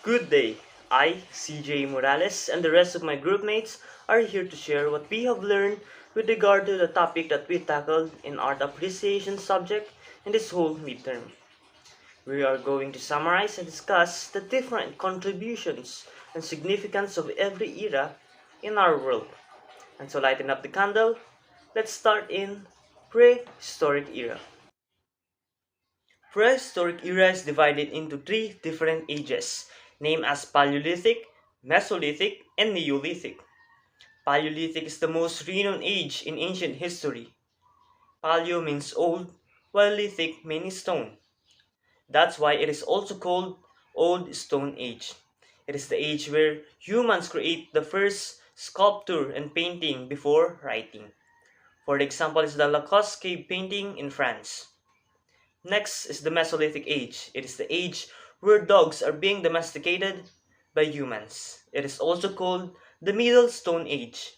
Good day. I, CJ Morales, and the rest of my group mates are here to share what we have learned with regard to the topic that we tackled in art appreciation subject in this whole midterm. We are going to summarize and discuss the different contributions and significance of every era in our world. And to lighten up the candle, let's start in prehistoric era. Prehistoric era is divided into three different ages, named as Paleolithic, Mesolithic, and Neolithic. Paleolithic is the most renowned age in ancient history. Paleo means old, while lithic means stone. That's why it is also called Old Stone Age. It is the age where humans create the first sculpture and painting before writing. For example is the Lacoste cave painting in France. Next is the Mesolithic age. It is the age where dogs are being domesticated by humans. It is also called the Middle Stone Age.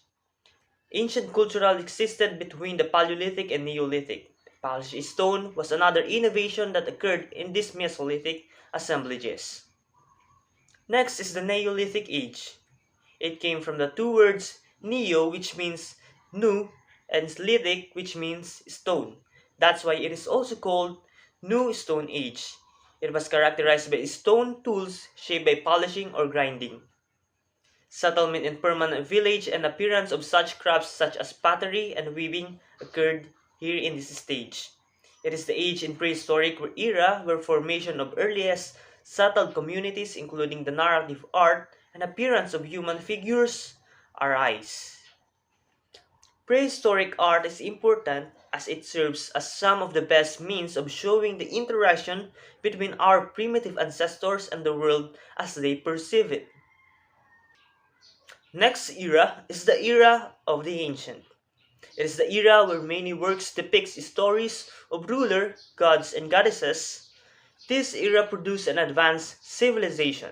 Ancient cultural existed between the Paleolithic and Neolithic. Polished stone was another innovation that occurred in these Mesolithic assemblages. Next is the Neolithic age. It came from the two words neo, which means new, and lithic, which means stone. That's why it is also called New Stone Age. It was characterized by stone tools shaped by polishing or grinding. Settlement in permanent village and appearance of such crafts such as pottery and weaving occurred here in this stage. It is the age in prehistoric era where formation of earliest settled communities including the narrative art and appearance of human figures arise. Prehistoric art is important as it serves as some of the best means of showing the interaction between our primitive ancestors and the world as they perceive it. Next era is the era of the ancient. It is the era where many works depict stories of ruler, gods, and goddesses. This era produced an advanced civilization.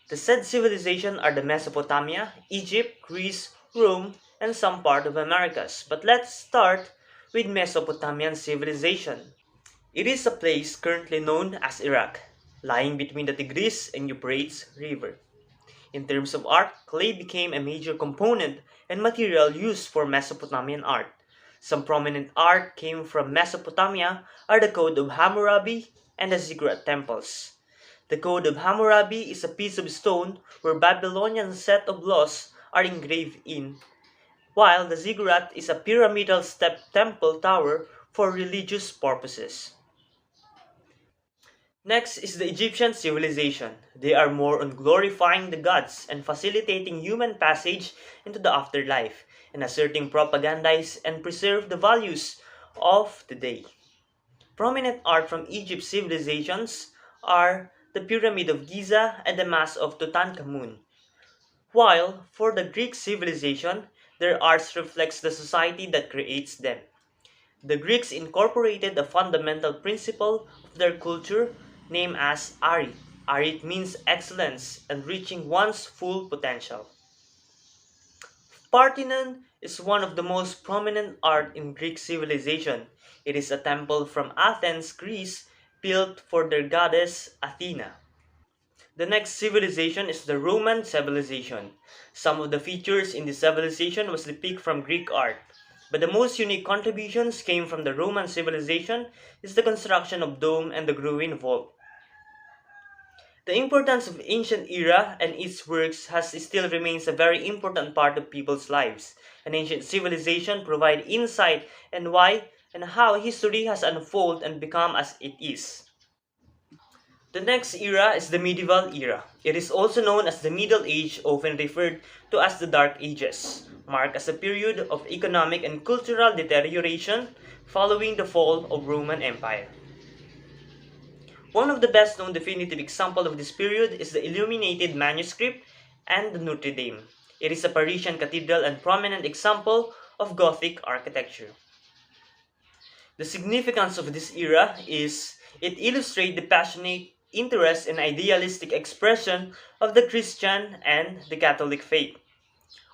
The said civilization are the Mesopotamia, Egypt, Greece, Rome, and some part of Americas. But let's start with Mesopotamian civilization. It is a place currently known as Iraq, lying between the Tigris and Euphrates River. In terms of art, clay became a major component and material used for Mesopotamian art. Some prominent art came from Mesopotamia are the Code of Hammurabi and the Ziggurat temples. The Code of Hammurabi is a piece of stone where Babylonian set of laws are engraved in, while the Ziggurat is a pyramidal step temple tower for religious purposes. Next is the Egyptian civilization. They are more on glorifying the gods and facilitating human passage into the afterlife, and asserting propagandize and preserve the values of the day. Prominent art from Egypt's civilizations are the Pyramid of Giza and the Mask of Tutankhamun. While for the Greek civilization, their art reflects the society that creates them. The Greeks incorporated a fundamental principle of their culture named as Arit. Arit means excellence and reaching one's full potential. Parthenon is one of the most prominent art in Greek civilization. It is a temple from Athens, Greece, built for their goddess Athena. The next civilization is the Roman civilization. Some of the features in this civilization was depicted from Greek art, but the most unique contributions came from the Roman civilization is the construction of dome and the growing vault. The importance of ancient era and its works has still remains a very important part of people's lives. An ancient civilization provide insight and why and how history has unfolded and become as it is. The next era is the medieval era. It is also known as the Middle Age, often referred to as the Dark Ages, marked as a period of economic and cultural deterioration following the fall of Roman Empire. One of the best known definitive examples of this period is the illuminated manuscript and the Notre Dame. It is a Parisian cathedral and prominent example of Gothic architecture. The significance of this era is it illustrates the passionate interest and idealistic expression of the Christian and the Catholic faith.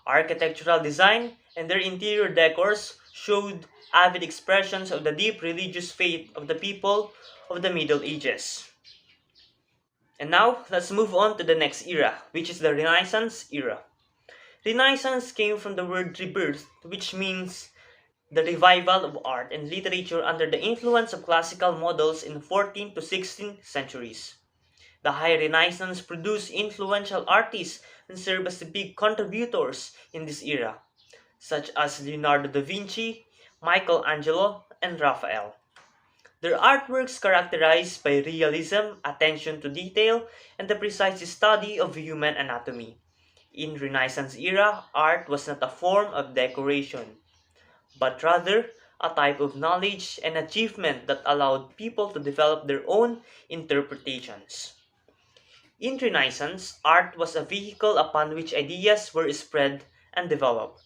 Architectural design and their interior decors showed avid expressions of the deep religious faith of the people of the Middle Ages. And now, let's move on to the next era, which is the Renaissance era. Renaissance came from the word rebirth, which means the revival of art and literature under the influence of classical models in the 14th to 16th centuries. The High Renaissance produced influential artists and served as the big contributors in this era, such as Leonardo da Vinci, Michelangelo, and Raphael. Their artworks characterized by realism, attention to detail, and the precise study of human anatomy. In Renaissance era, art was not a form of decoration, but rather a type of knowledge and achievement that allowed people to develop their own interpretations. In Renaissance, art was a vehicle upon which ideas were spread and developed,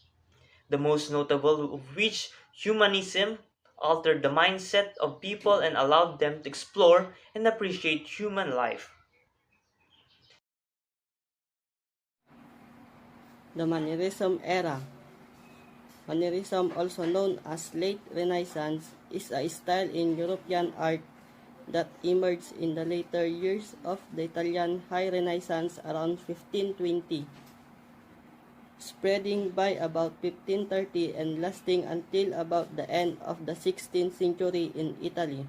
the most notable of which, humanism, altered the mindset of people and allowed them to explore and appreciate human life. The Mannerism era. Mannerism, also known as late Renaissance, is a style in European art that emerged in the later years of the Italian High Renaissance around 1520, spreading by about 1530 and lasting until about the end of the 16th century in Italy.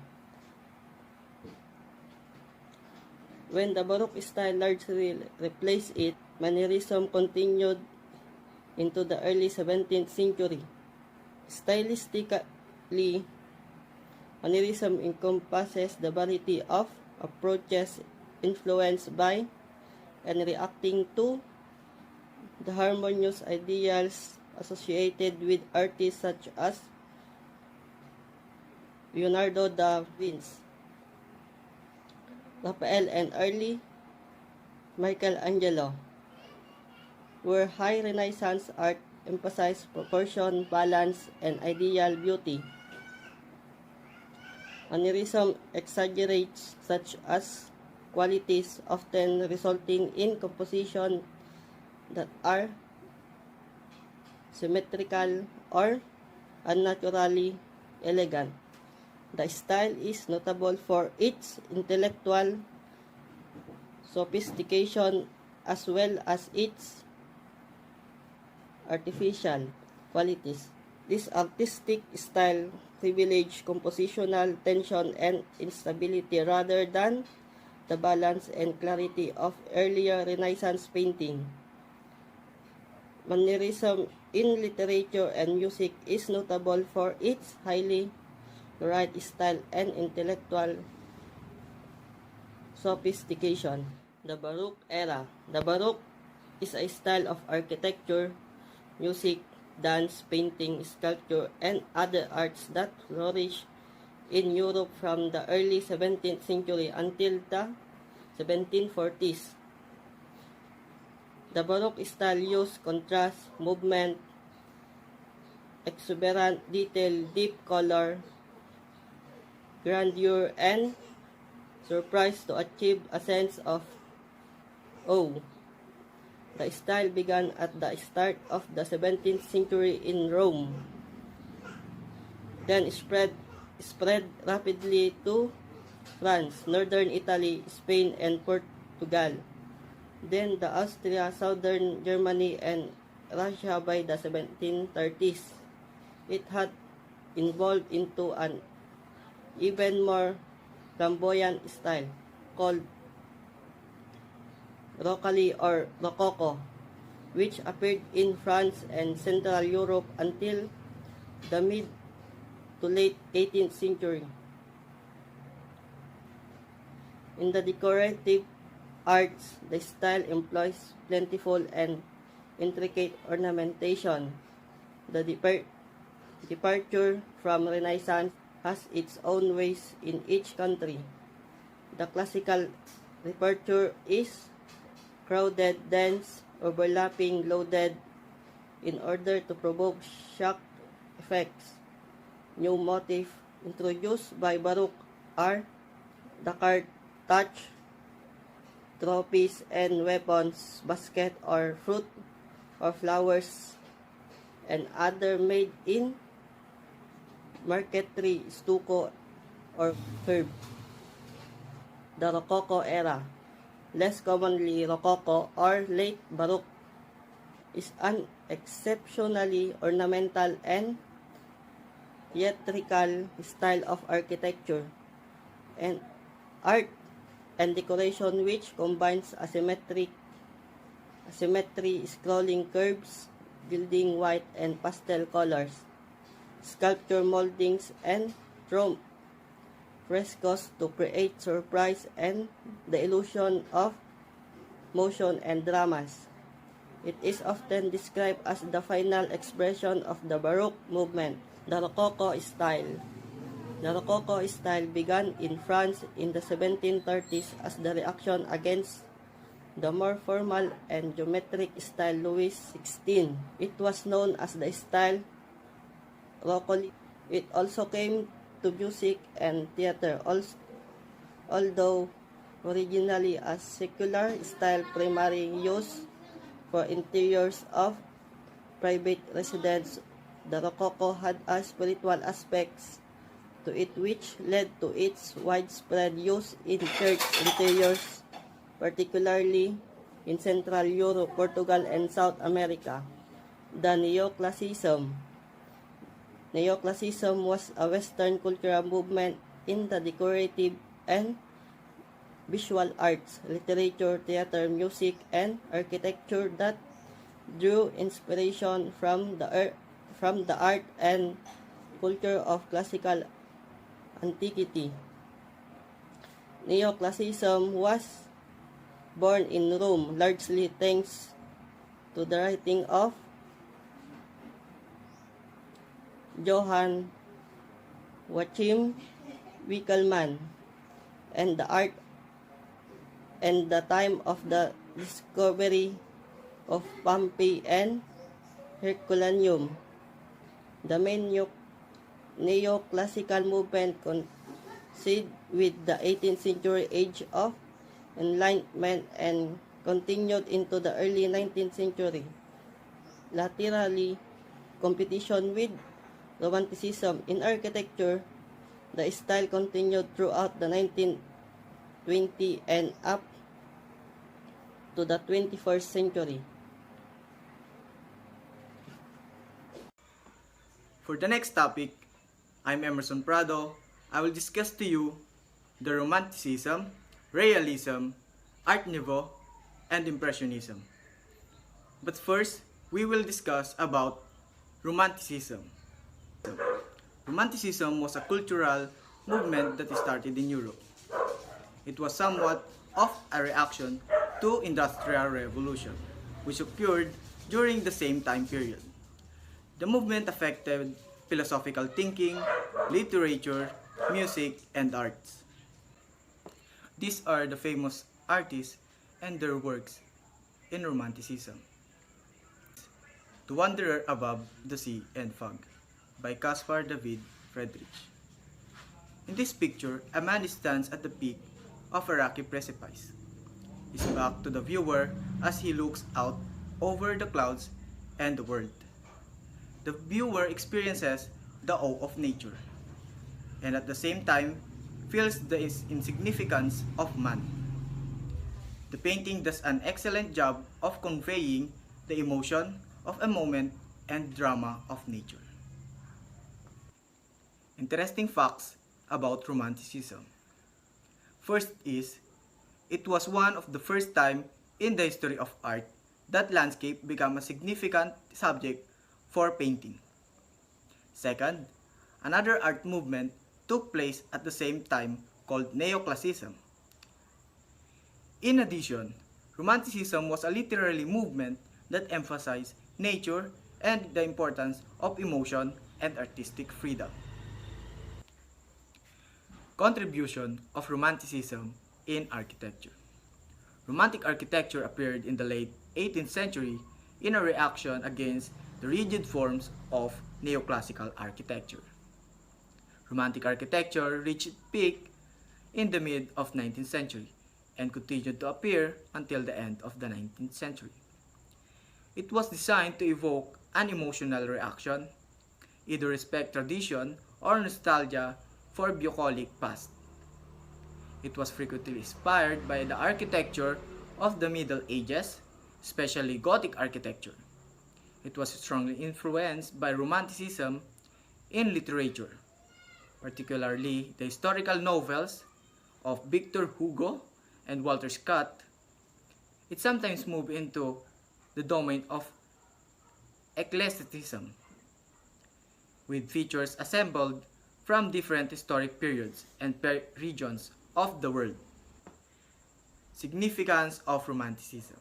When the Baroque style largely replaced it, Mannerism continued into the early 17th century. Stylistically, Mannerism encompasses the variety of approaches influenced by and reacting to the harmonious ideals associated with artists such as Leonardo da Vinci, Raphael, and early Michelangelo, where High Renaissance art emphasized proportion, balance, and ideal beauty. Mannerism exaggerates such as qualities, often resulting in composition that are symmetrical or unnaturally elegant. The style is notable for its intellectual sophistication as well as its artificial qualities. This artistic style privileged compositional tension and instability rather than the balance and clarity of earlier Renaissance painting. Mannerism in literature and music is notable for its highly varied style and intellectual sophistication. The Baroque era. The Baroque is a style of architecture, music, dance, painting, sculpture, and other arts that flourished in Europe from the early 17th century until the 1740s. The Baroque style used contrast, movement, exuberant detail, deep color, grandeur, and surprise to achieve a sense of awe. The style began at the start of the 17th century in Rome, then spread rapidly to France, northern Italy, Spain, and Portugal, then the Austria, southern Germany, and Russia by the 1730s. It had evolved into an even more flamboyant style called Rocaille or Rococo, which appeared in France and Central Europe until the mid to late 18th century. In the decorative arts, the style employs plentiful and intricate ornamentation. The departure from Renaissance has its own ways in each country. The classical repertoire is crowded, dense, overlapping, loaded, in order to provoke shock effects. New motifs introduced by Baroque are the card touch, trophies and weapons, basket or fruit or flowers, and other made in marquetry, stucco, or curve. The Rococo era. less commonly Rococo or late Baroque, is an exceptionally ornamental and theatrical style of architecture and art and decoration which combines asymmetry, scrolling curves, gilding white and pastel colors, sculpture moldings, and chrome frescoes to create surprise and the illusion of motion and dramas. It is often described as the final expression of the Baroque movement, the Rococo style. The Rococo style began in France in the 1730s as the reaction against the more formal and geometric style Louis XVI. It was known as the style Rococo. It also came to music and theater, although originally a secular style primarily used for interiors of private residence. The Rococo had a spiritual aspects to it which led to its widespread use in church interiors, particularly in Central Europe, Portugal, and South America. The Neoclassicism was a Western cultural movement in the decorative and visual arts, literature, theater, music, and architecture that drew inspiration from the art and culture of classical antiquity. Neoclassicism was born in Rome largely thanks to the writing of Johann Joachim Winckelmann and the art and the time of the discovery of Pompeii and Herculaneum. The main neoclassical movement coincided with the 18th century age of Enlightenment and continued into the early 19th century. Laterally, competition with Romanticism in architecture, the style continued throughout the 1920s and up to the 21st century. For the next topic, I'm Emerson Prado. I will discuss to you the Romanticism, Realism, Art Nouveau, and Impressionism. But first, we will discuss about Romanticism. Romanticism was a cultural movement that started in Europe. It was somewhat of a reaction to Industrial Revolution, which occurred during the same time period. The movement affected philosophical thinking, literature, music, and arts. These are the famous artists and their works in Romanticism. The Wanderer Above the Sea and Fog by Caspar David Friedrich. In this picture, a man stands at the peak of a rocky precipice. His back to the viewer as he looks out over the clouds and the world. The viewer experiences the awe of nature, and at the same time feels the insignificance of man. The painting does an excellent job of conveying the emotion of a moment and drama of nature. Interesting facts about Romanticism. First is, it was one of the first time in the history of art that landscape became a significant subject for painting. Second, another art movement took place at the same time called Neoclassicism. In addition, Romanticism was a literary movement that emphasized nature and the importance of emotion and artistic freedom. Contribution of Romanticism in architecture. Romantic architecture appeared in the late 18th century in a reaction against the rigid forms of neoclassical architecture. Romantic architecture reached its peak in the mid of 19th century and continued to appear until the end of the 19th century. It was designed to evoke an emotional reaction, either respect tradition or nostalgia for bucolic past. It was frequently inspired by the architecture of the Middle Ages, especially Gothic architecture. It was strongly influenced by Romanticism in literature, particularly the historical novels of Victor Hugo and Walter Scott. It sometimes moved into the domain of eclecticism, with features assembled from different historic periods and regions of the world. Significance of Romanticism.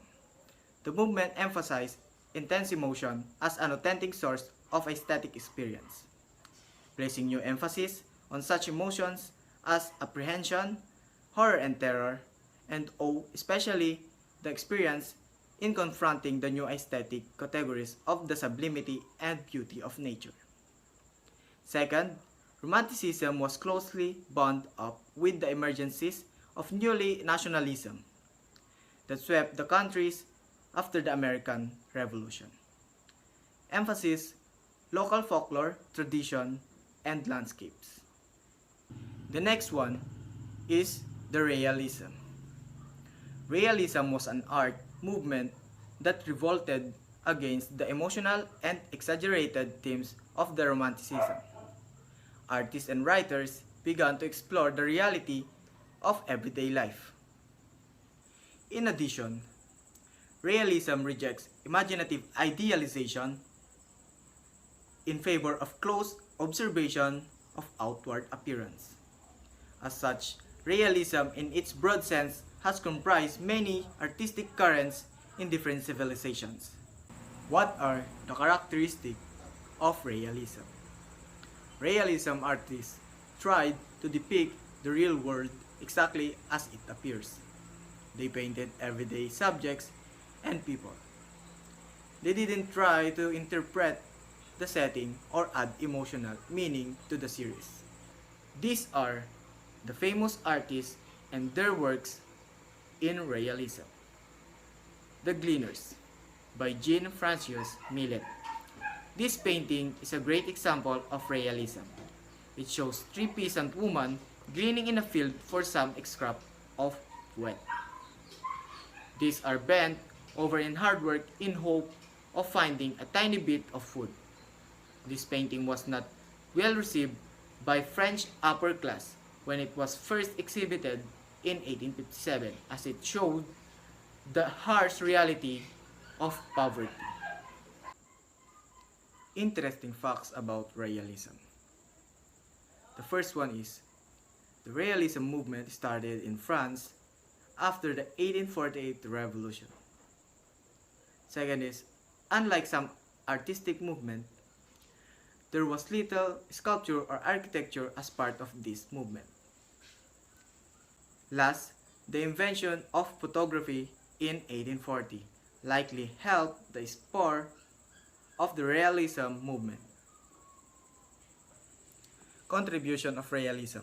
The movement emphasized intense emotion as an authentic source of aesthetic experience, placing new emphasis on such emotions as apprehension, horror and terror, and awe, especially the experience in confronting the new aesthetic categories of the sublimity and beauty of nature. Second, Romanticism was closely bound up with the emergences of newly nationalism that swept the countries after the American Revolution. Emphasis, local folklore, tradition, and landscapes. The next one is the Realism. Realism was an art movement that revolted against the emotional and exaggerated themes of the Romanticism. Artists and writers began to explore the reality of everyday life. In addition, realism rejects imaginative idealization in favor of close observation of outward appearance. As such, realism in its broad sense has comprised many artistic currents in different civilizations. What are the characteristics of realism? Realism artists tried to depict the real world exactly as it appears. They painted everyday subjects and people. They didn't try to interpret the setting or add emotional meaning to the series. These are the famous artists and their works in realism. The Gleaners by Jean-Francois Millet. This painting is a great example of realism. It shows three peasant women gleaning in a field for some scrap of wheat. These are bent over in hard work in hope of finding a tiny bit of food. This painting was not well received by French upper class when it was first exhibited in 1857, as it showed the harsh reality of poverty. Interesting facts about realism. The first one is, the realism movement started in France after the 1848 revolution. Second is, unlike some artistic movement, there was little sculpture or architecture as part of this movement. Last, the invention of photography in 1840 likely helped the spur of the realism movement. Contribution of realism.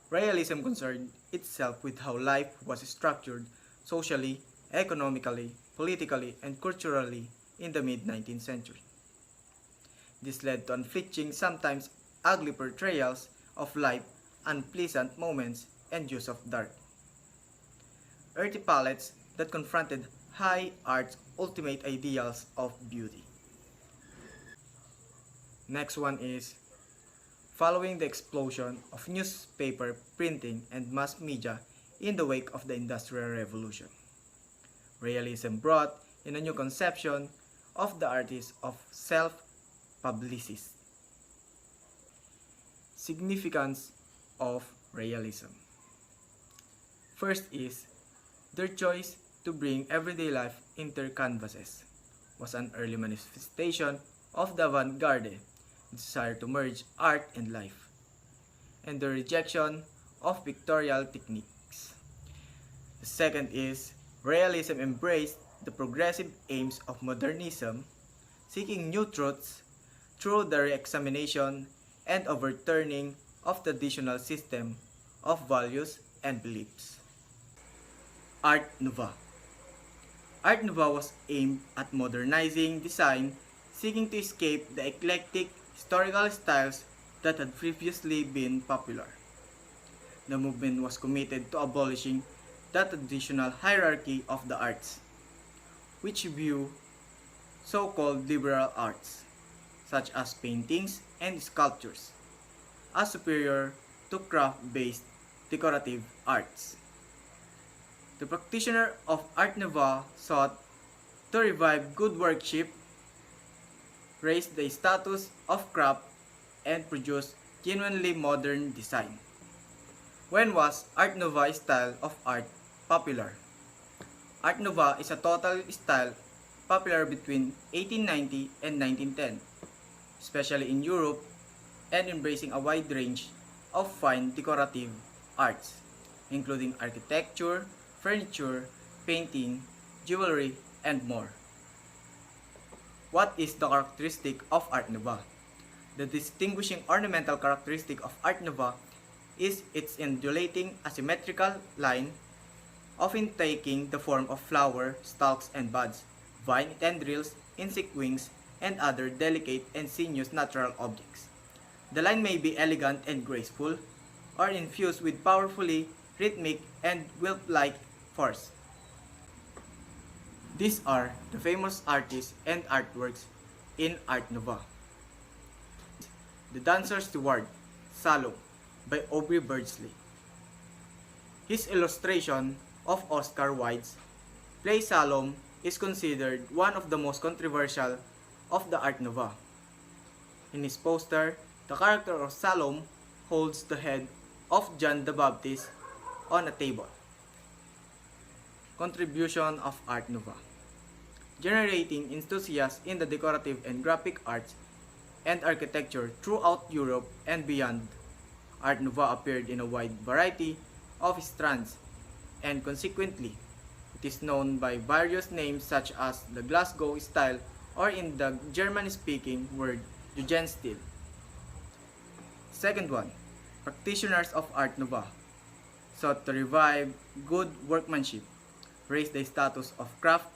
Realism concerned itself with how life was structured socially, economically, politically, and culturally in the mid-19th century. This led to unflinching, sometimes ugly portrayals of life, unpleasant moments, and use of dark, earthy palettes that confronted high art's ultimate ideals of beauty. Next one is, following the explosion of newspaper printing and mass media in the wake of the Industrial Revolution, realism brought in a new conception of the artist of self-publicist. Significance of realism. First is, their choice to bring everyday life into their canvases was an early manifestation of the avant-garde desire to merge art and life, and the rejection of pictorial techniques. The second is, realism embraced the progressive aims of modernism, seeking new truths through the re-examination and overturning of traditional system of values and beliefs. Art Nouveau. Art Nouveau was aimed at modernizing design, seeking to escape the eclectic historical styles that had previously been popular. The movement was committed to abolishing the traditional hierarchy of the arts, which view so-called liberal arts, such as paintings and sculptures, as superior to craft-based decorative arts. The practitioner of Art Nouveau sought to revive good workmanship, raise the status of craft, and produce genuinely modern design. When was Art Nouveau style of art popular? Art Nouveau is a total style popular between 1890 and 1910, especially in Europe, and embracing a wide range of fine decorative arts, including architecture, furniture, painting, jewelry, and more. What is the characteristic of Art Nouveau? The distinguishing ornamental characteristic of Art Nouveau is its undulating asymmetrical line, often taking the form of flower, stalks, and buds, vine tendrils, insect wings, and other delicate and sinuous natural objects. The line may be elegant and graceful, or infused with powerfully rhythmic and wilt-like force. These are the famous artists and artworks in Art Nouveau. The Dancer's Steward, Salome, by Aubrey Beardsley. His illustration of Oscar Wilde's play Salome is considered one of the most controversial of the Art Nouveau. In his poster, the character of Salome holds the head of John the Baptist on a table. Contribution of Art Nouveau. Generating enthusiasm in the decorative and graphic arts and architecture throughout Europe and beyond, Art Nouveau appeared in a wide variety of strands, and consequently, it is known by various names such as the Glasgow style, or in the German-speaking word Jugendstil. Second one, practitioners of Art Nouveau sought to revive good workmanship, raise the status of craft,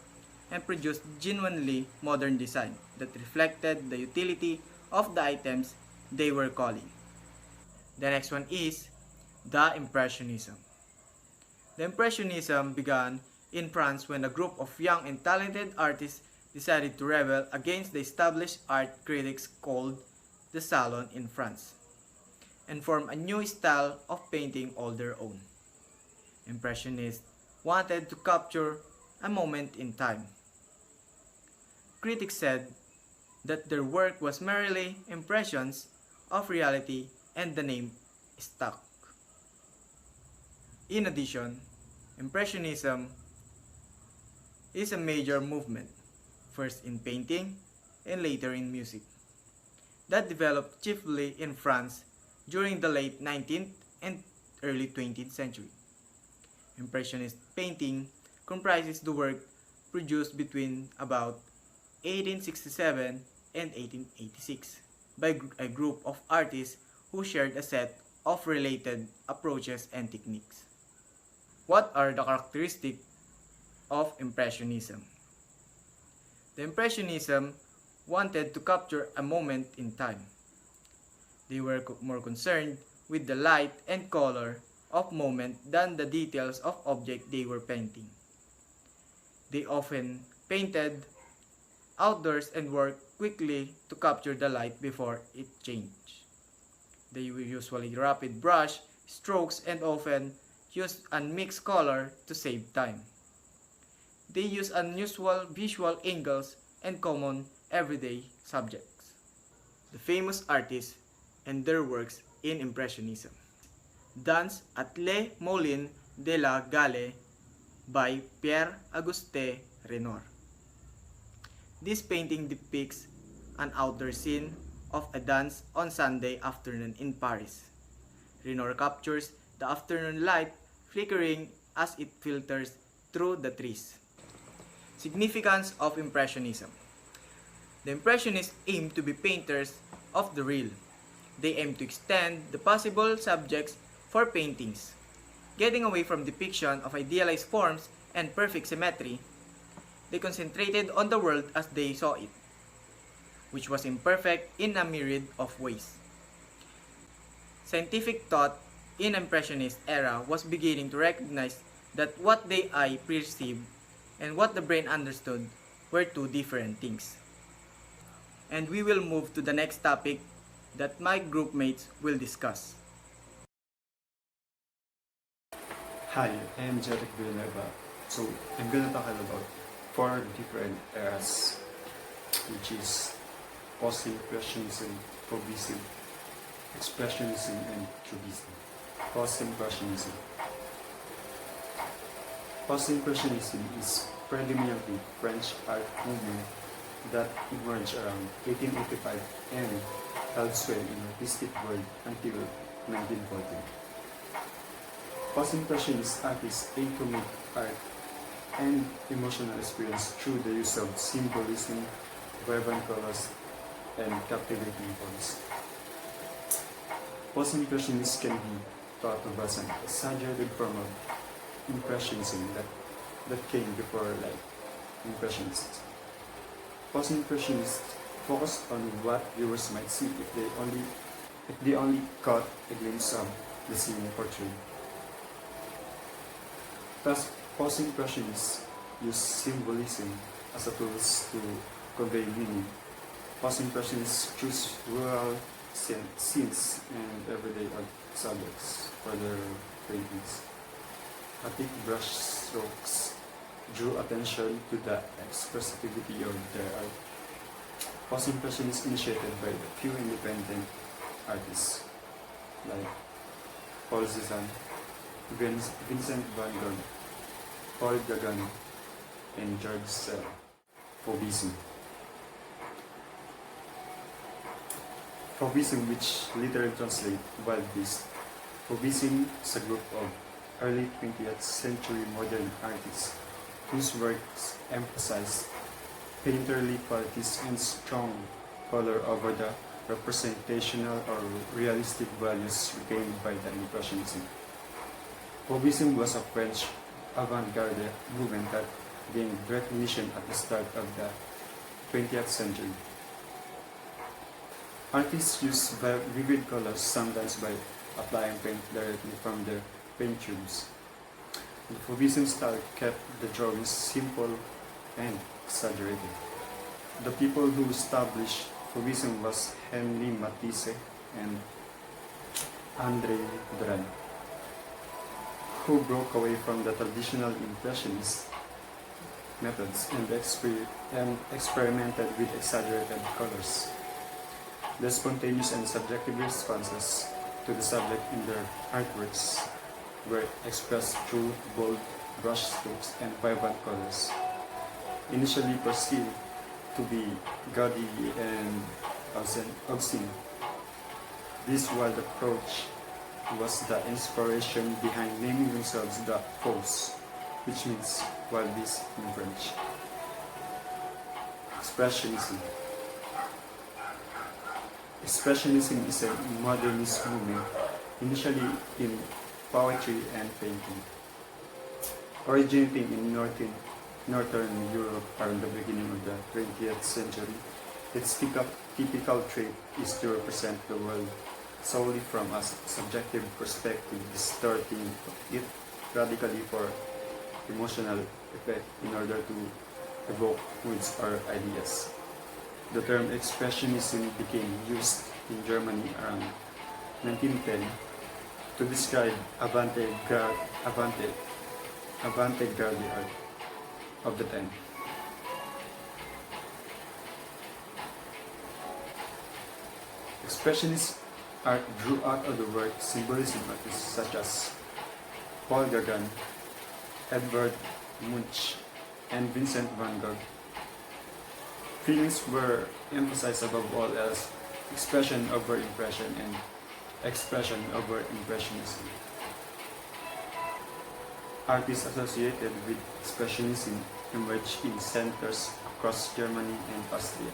and produce genuinely modern design that reflected the utility of the items they were calling. The next one is the Impressionism. The Impressionism began in France when a group of young and talented artists decided to rebel against the established art critics called the Salon in France, and form a new style of painting all their own. Impressionists wanted to capture a moment in time. Critics said that their work was merely impressions of reality, and the name stuck. In addition, Impressionism is a major movement, first in painting and later in music, that developed chiefly in France during the late 19th and early 20th century. Impressionist painting comprises the work produced between about 1867 and 1886 by a group of artists who shared a set of related approaches and techniques. What are the characteristics of Impressionism? The Impressionism wanted to capture a moment in time. They were more concerned with the light and color of moment than the details of object they were painting. They often painted outdoors and worked quickly to capture the light before it changed. They usually rapid brush strokes and often use unmixed color to save time. They use unusual visual angles and common everyday subjects. The famous artists and their works in Impressionism. Dance at Les Moulins de la Galle by Pierre-Auguste Renoir. This painting depicts an outdoor scene of a dance on Sunday afternoon in Paris. Renoir captures the afternoon light flickering as it filters through the trees. Significance of Impressionism. The Impressionists aim to be painters of the real. They aim to extend the possible subjects for paintings, getting away from depiction of idealized forms and perfect symmetry. They concentrated on the world as they saw it, which was imperfect in a myriad of ways. Scientific thought in Impressionist era was beginning to recognize that what the eye perceived and what the brain understood were two different things. And we will move to the next topic that my group mates will discuss. Hi, I am Jeric Villanueva. So I'm gonna talk about four different eras, which is post-impressionism, fauvism, expressionism, and cubism. Post-impressionism. Post-impressionism is predominantly French art movement that emerged around 1885 and held sway in the artistic world until 1940. Post-impressionist artists aim to make art and emotional experience through the use of symbolism, vibrant colors, and captivating forms. Post-impressionists can be thought of as an exaggerated form of impressionism that came before like impressionists. Post-impressionists focused on what viewers might see if they only caught a glimpse of the scene portrayed. Thus, post-impressionists use symbolism as a tool to convey meaning. Post-impressionists choose rural scenes and everyday subjects for their paintings. Artistic brushstrokes drew attention to the expressivity of their art. Post-impressionists initiated by a few independent artists like Paul Cézanne, Vincent van Gogh, Paul Gauguin, and George Seurat. Fauvism. Fauvism, which literally translates wild beast. Fauvism is a group of early 20th century modern artists whose works emphasize painterly qualities and strong color over the representational or realistic values retained by the Impressionism. Fauvism was a French avant-garde movement that gained recognition at the start of the 20th century. Artists used vivid colors, sometimes by applying paint directly from their paint tubes. The Fauvism style kept the drawings simple and exaggerated. The people who established Fauvism was Henri Matisse and André Derain, who broke away from the traditional impressionist methods and experimented with exaggerated colors. The spontaneous and subjective responses to the subject in their artworks were expressed through bold brushstrokes and vibrant colors. Initially perceived to be gaudy and obscene, this wild approach was the inspiration behind naming themselves the Faux, which means wild beast in French. Expressionism. Expressionism is a modernist movement, initially in poetry and painting. Originating in Northern Europe around the beginning of the 20th century, its typical trait is to represent the world solely from a subjective perspective, distorting it radically for emotional effect in order to evoke moods or ideas. The term expressionism became used in Germany around 1910 to describe avant-garde art of the time. Expressionist art drew out of the work symbolism artists such as Paul Gauguin, Edvard Munch, and Vincent van Gogh. Feelings were emphasized above all else, expression over impression and expression over impressionism. Artists associated with expressionism emerged in centers across Germany and Austria.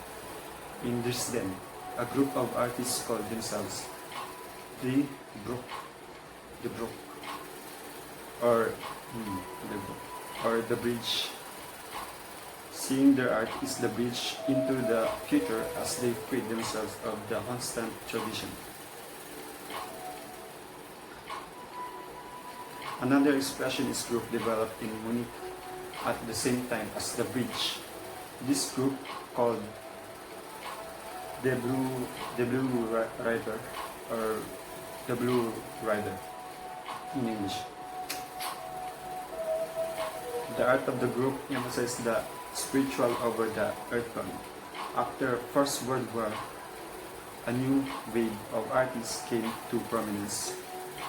In Dresden, a group of artists called themselves the Bruch, or the Bridge. Seeing their art is the bridge into the future as they rid themselves of the constant tradition. Another expressionist group developed in Munich at the same time as the bridge. This group, called the Blue Rider, or the Blue Rider in English. The art of the group emphasized the spiritual over the earthly. After First World War, a new wave of artists came to prominence,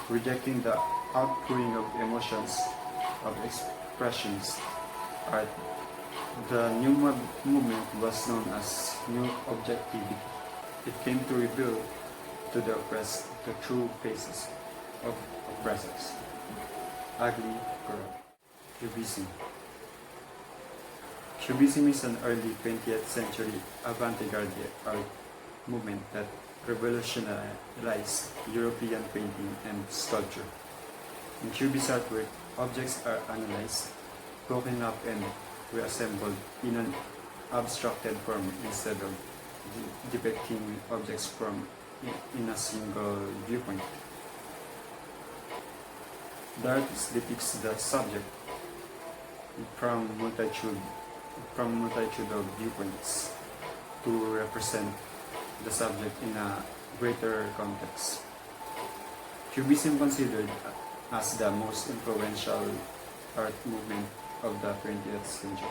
rejecting the outpouring of emotions of expressionist art. The new movement was known as New Objectivity. It came to reveal to the oppressed the true faces of oppressors. Ugly, corrupt. Cubism. Cubism is an early 20th century avant-garde art movement that revolutionized European painting and sculpture. In Cubist artwork, objects are analyzed, broken up, and reassembled in an abstracted form instead of depicting objects from in a single viewpoint. The artist depicts the subject from multitude of viewpoints to represent the subject in a greater context. Cubism considered as the most influential art movement of the 20th century.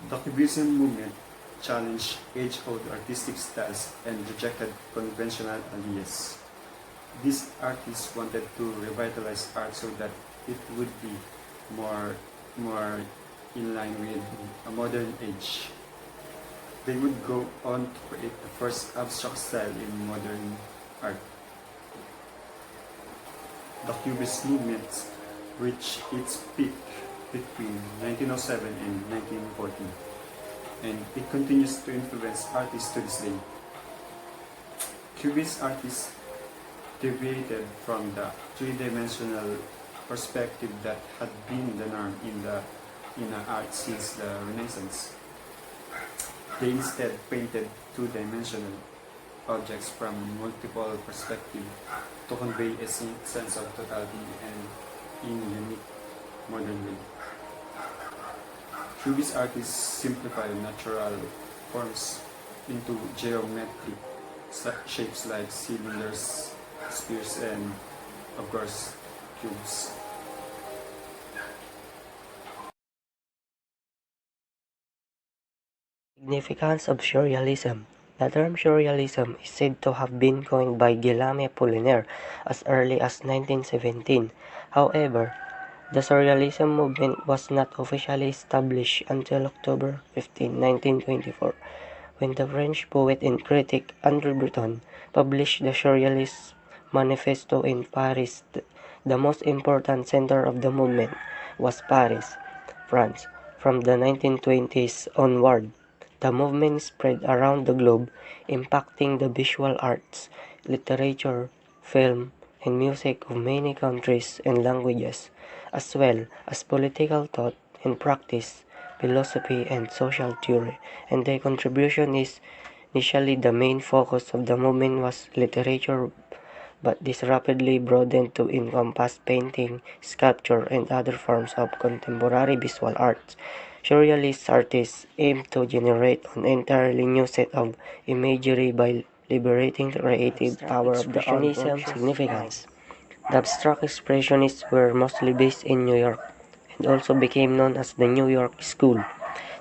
The Cubism movement challenged age-old artistic styles and rejected conventional ideas. These artists wanted to revitalize art so that it would be more in line with a modern age. They would go on to create the first abstract style in modern art. The Cubist movement reached its peak between 1907 and 1914, and it continues to influence artists to this day. Cubist artists deviated from the three-dimensional perspective that had been the norm in art since the Renaissance. They instead painted two-dimensional objects from multiple perspectives to convey a sense of totality and in unique modern way. Cubist artists simplify natural forms into geometric shapes like cylinders, spheres, and, of course, cubes. Significance of Surrealism. The term Surrealism is said to have been coined by Guillaume Apollinaire as early as 1917. However, the Surrealism movement was not officially established until October 15, 1924, when the French poet and critic André Breton published the Surrealist Manifesto in Paris. The most important center of the movement was Paris, France. From the 1920s onward, the movement spread around the globe, impacting the visual arts, literature, film, and music of many countries and languages, as well as political thought and practice, philosophy, and social theory. And their contribution is initially the main focus of the movement was literature, but this rapidly broadened to encompass painting, sculpture, and other forms of contemporary visual arts. Surrealist artists aim to generate an entirely new set of imagery by liberating the creative power of the Expressionism significance. The abstract expressionists were mostly based in New York and also became known as the New York School.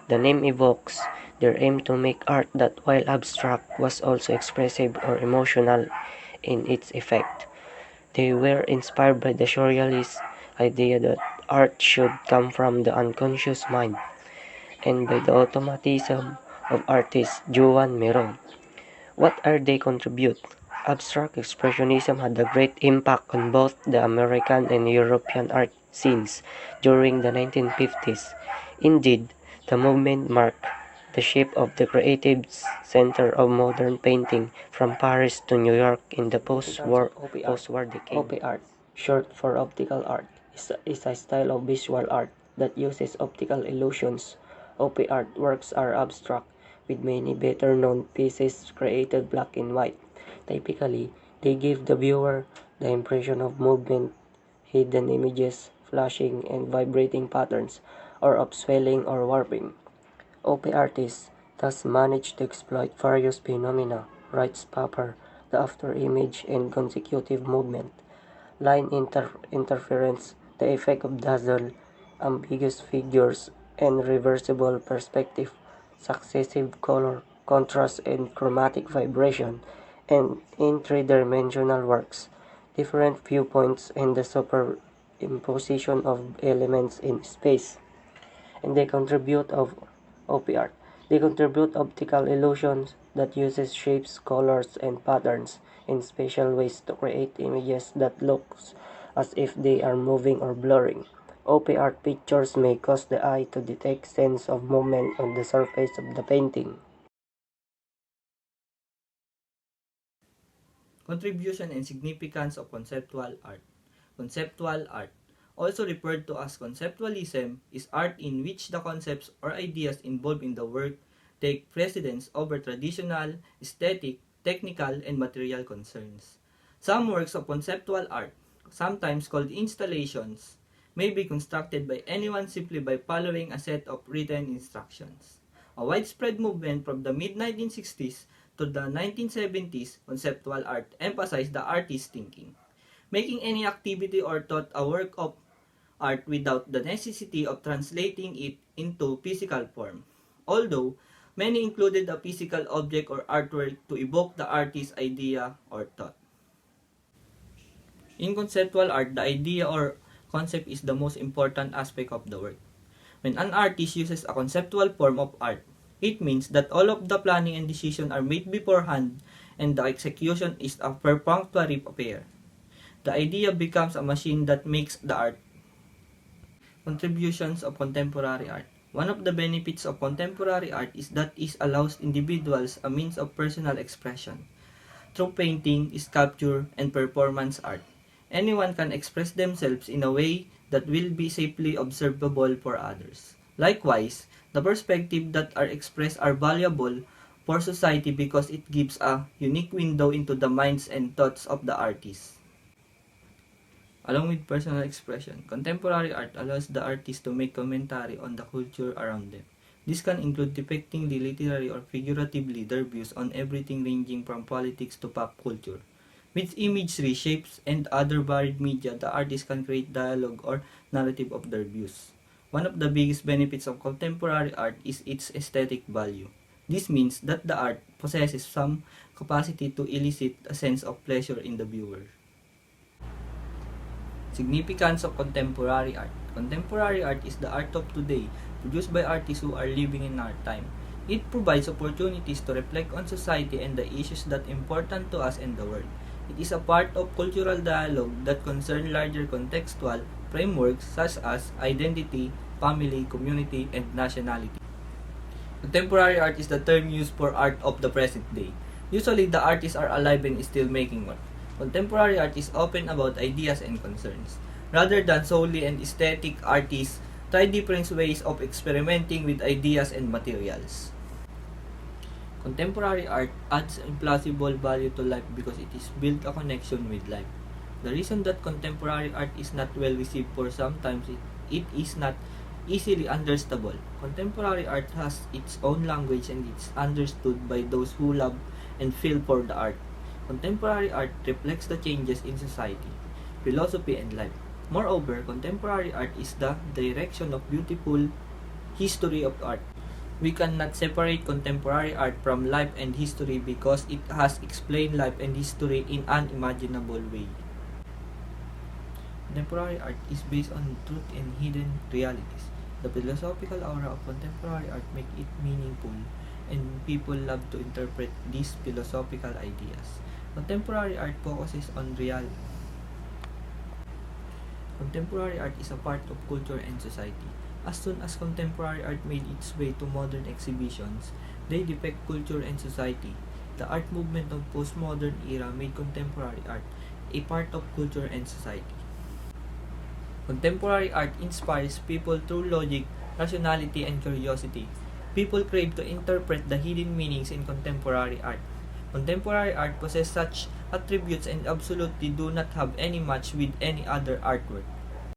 The name evokes their aim to make art that, while abstract, was also expressive or emotional in its effect. They were inspired by the Surrealist idea that art should come from the unconscious mind, and by the automatism of artist Joan Miró. What are they contribute? Abstract Expressionism had a great impact on both the American and European art scenes during the 1950s. Indeed, the movement marked the shift of the creative center of modern painting from Paris to New York in the post-war decade. OP art, short for optical art, is a style of visual art that uses optical illusions. OP art works are abstract, with many better-known pieces created black and white. Typically, they give the viewer the impression of movement, hidden images, flashing and vibrating patterns, or of swelling or warping. OP artists thus manage to exploit various phenomena, writes Popper, the after-image and consecutive movement, line interference, the effect of dazzle, ambiguous figures, and reversible perspective, successive color, contrast, and chromatic vibration, and in three-dimensional works, different viewpoints, and the superimposition of elements in space. And they contribute of OP art. They contribute optical illusions that uses shapes, colors, and patterns in special ways to create images that looks as if they are moving or blurring. OP art pictures may cause the eye to detect sense of movement on the surface of the painting. Contribution and significance of conceptual art. Conceptual art, also referred to as conceptualism, is art in which the concepts or ideas involved in the work take precedence over traditional, aesthetic, technical, and material concerns. Some works of conceptual art, sometimes called installations, may be constructed by anyone simply by following a set of written instructions. A widespread movement from the mid-1960s to the 1970s, conceptual art emphasized the artist's thinking, making any activity or thought a work of art without the necessity of translating it into physical form. Although, many included a physical object or artwork to evoke the artist's idea or thought. In conceptual art, the idea or concept is the most important aspect of the work. When an artist uses a conceptual form of art, it means that all of the planning and decision are made beforehand and the execution is a perfunctory affair. The idea becomes a machine that makes the art. Contributions of contemporary art. One of the benefits of contemporary art is that it allows individuals a means of personal expression. Through painting, sculpture, and performance art, anyone can express themselves in a way that will be safely observable for others. Likewise, the perspectives that are expressed are valuable for society because it gives a unique window into the minds and thoughts of the artist. Along with personal expression, contemporary art allows the artist to make commentary on the culture around them. This can include depicting literally or figuratively their views on everything ranging from politics to pop culture. With imagery, shapes, and other varied media, the artist can create dialogue or narrative of their views. One of the biggest benefits of contemporary art is its aesthetic value. This means that the art possesses some capacity to elicit a sense of pleasure in the viewer. Significance of contemporary art. Contemporary art is the art of today, produced by artists who are living in our time. It provides opportunities to reflect on society and the issues that are important to us and the world. It is a part of cultural dialogue that concern larger contextual frameworks such as identity, family, community, and nationality. Contemporary art is the term used for art of the present day. Usually, the artists are alive and still making work. Contemporary art is often about ideas and concerns. Rather than solely an aesthetic, artists try different ways of experimenting with ideas and materials. Contemporary art adds implausible value to life because it is built a connection with life. The reason that contemporary art is not well received for sometimes it is not easily understandable. Contemporary art has its own language and it's understood by those who love and feel for the art. Contemporary art reflects the changes in society, philosophy, and life. Moreover, contemporary art is the direction of beautiful history of art. We cannot separate contemporary art from life and history because it has explained life and history in an unimaginable way. Contemporary art is based on truth and hidden realities. The philosophical aura of contemporary art makes it meaningful, and people love to interpret these philosophical ideas. Contemporary art focuses on reality. Contemporary art is a part of culture and society. As soon as contemporary art made its way to modern exhibitions, they depict culture and society. The art movement of postmodern era made contemporary art a part of culture and society. Contemporary art inspires people through logic, rationality, and curiosity. People crave to interpret the hidden meanings in contemporary art. Contemporary art possesses such attributes and absolutely do not have any match with any other artwork.